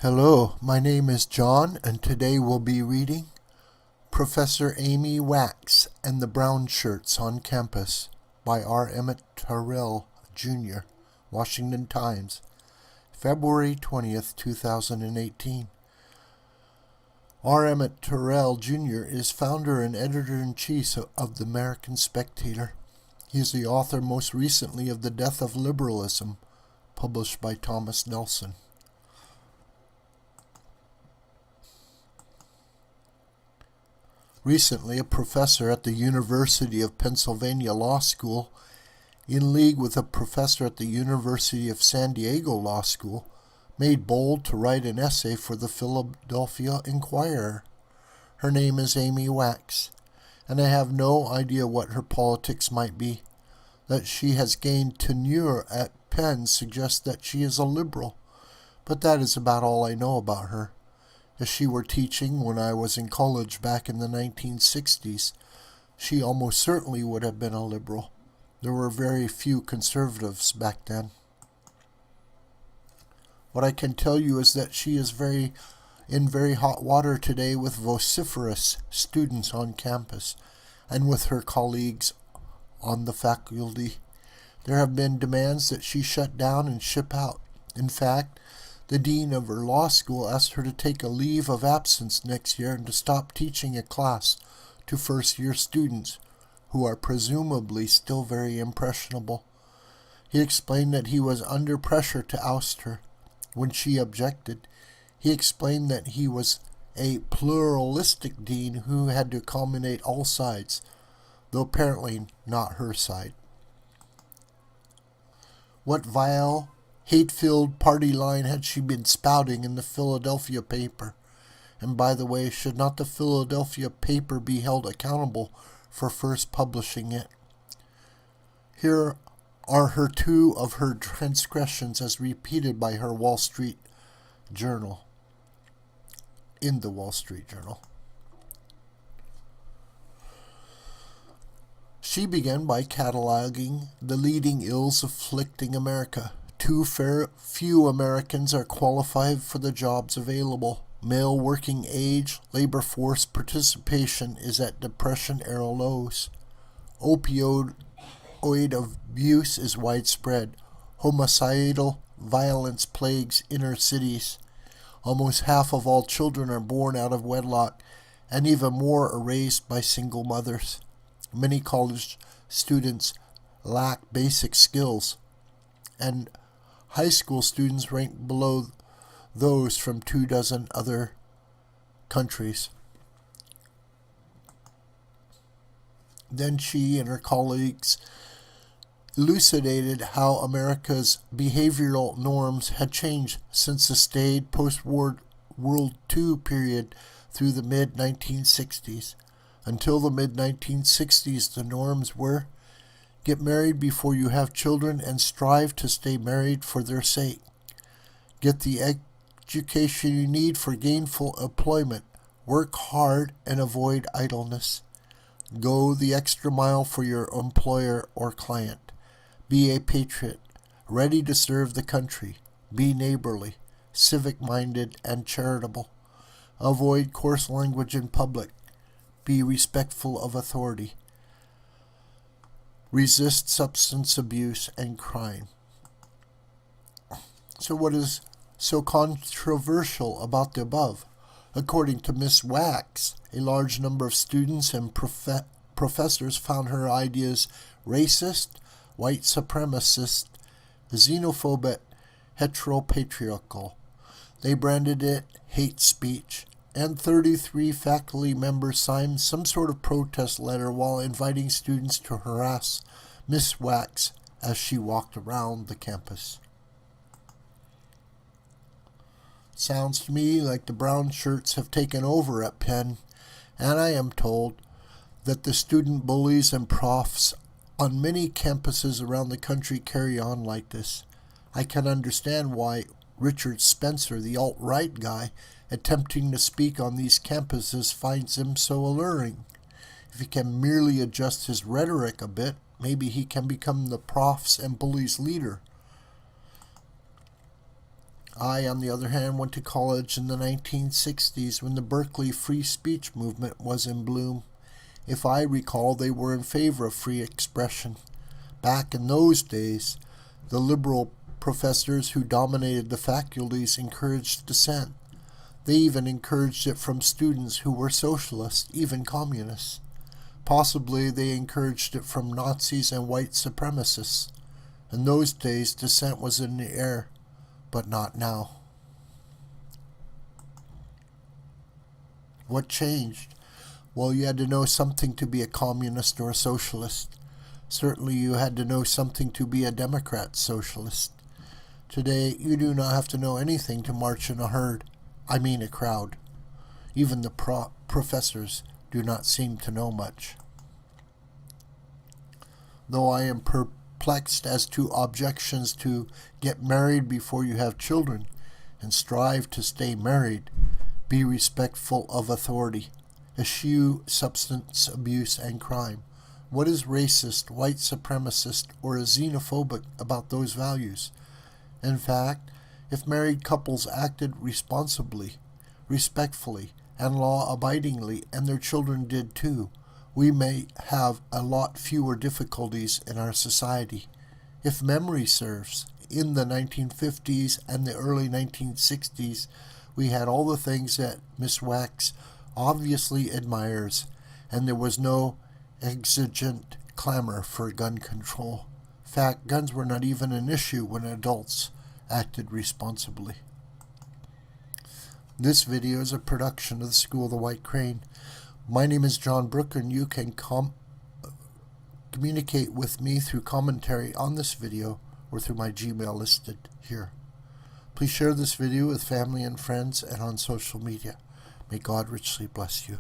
Hello, my name is John, and today we'll be reading Professor Amy Wax and the Brownshirts on Campus by R. Emmett Tyrrell, Jr., Washington Times, February 20th, 2018. R. Emmett Tyrrell, Jr. is founder and editor-in-chief of the American Spectator. He is the author most recently of The Death of Liberalism, published by Thomas Nelson. Recently, a professor at the University of Pennsylvania Law School, in league with a professor at the University of San Diego Law School, made bold to write an essay for the Philadelphia Inquirer. Her name is Amy Wax, and I have no idea what her politics might be. That she has gained tenure at Penn suggests that she is a liberal, but that is about all I know about her. If she were teaching when I was in college back in the 1960s, she almost certainly would have been a liberal. There were very few conservatives back then. What I can tell you is that she is in very hot water today with vociferous students on campus and with her colleagues on the faculty. There have been demands that she shut down and ship out. In fact, the dean of her law school asked her to take a leave of absence next year and to stop teaching a class to first-year students who are presumably still very impressionable. He explained that he was under pressure to oust her. When she objected, he explained that he was a pluralistic dean who had to accommodate all sides, though apparently not her side. What vile, hate-filled party line had she been spouting in the Philadelphia paper? And by the way, should not the Philadelphia paper be held accountable for first publishing it? Here are two of her transgressions as repeated by her Wall Street Journal, in the Wall Street Journal. She began by cataloging the leading ills afflicting America. Too few Americans are qualified for the jobs available. Male working age, labor force participation is at Depression-era lows. Opioid abuse is widespread. Homicidal violence plagues inner cities. Almost half of all children are born out of wedlock, and even more are raised by single mothers. Many college students lack basic skills, and high school students rank below those from 24 other countries. Then she and her colleagues elucidated how America's behavioral norms had changed since the staid post-World War II period through the mid-1960s. Until the mid-1960s, the norms were: get married before you have children and strive to stay married for their sake. Get the education you need for gainful employment. Work hard and avoid idleness. Go the extra mile for your employer or client. Be a patriot, ready to serve the country. Be neighborly, civic-minded, and charitable. Avoid coarse language in public. Be respectful of authority. Resist substance abuse and crime. So what is so controversial about the above? According to Miss Wax, a large number of students and professors found her ideas racist, white supremacist, xenophobic, heteropatriarchal. They branded it hate speech, and 33 faculty members signed some sort of protest letter while inviting students to harass Miss Wax as she walked around the campus. Sounds to me like the Brownshirts have taken over at Penn, and I am told that the student bullies and profs on many campuses around the country carry on like this. I can understand why Richard Spencer, the alt-right guy, attempting to speak on these campuses finds him so alluring. If he can merely adjust his rhetoric a bit, maybe he can become the profs and bullies leader. I, on the other hand, went to college in the 1960s when the Berkeley free speech movement was in bloom. If I recall, they were in favor of free expression. Back in those days, the liberal professors who dominated the faculties encouraged dissent. They even encouraged it from students who were socialists, even communists. Possibly they encouraged it from Nazis and white supremacists. In those days, dissent was in the air, but not now. What changed? Well, you had to know something to be a communist or a socialist. Certainly you had to know something to be a Democrat socialist. Today, you do not have to know anything to march in a herd. I mean a crowd. Even the professors do not seem to know much. Though I am perplexed as to objections to get married before you have children and strive to stay married, be respectful of authority, eschew substance abuse and crime. What is racist, white supremacist, or xenophobic about those values? In fact, if married couples acted responsibly, respectfully, and law-abidingly, and their children did too, we may have a lot fewer difficulties in our society. If memory serves, in the 1950s and the early 1960s, we had all the things that Miss Wax obviously admires, and there was no exigent clamor for gun control. In fact, guns were not even an issue when adults acted responsibly. This video is a production of the School of the White Crane. My name is John Brooker, and you can communicate with me through commentary on this video or through my Gmail listed here. Please share this video with family and friends and on social media. May God richly bless you.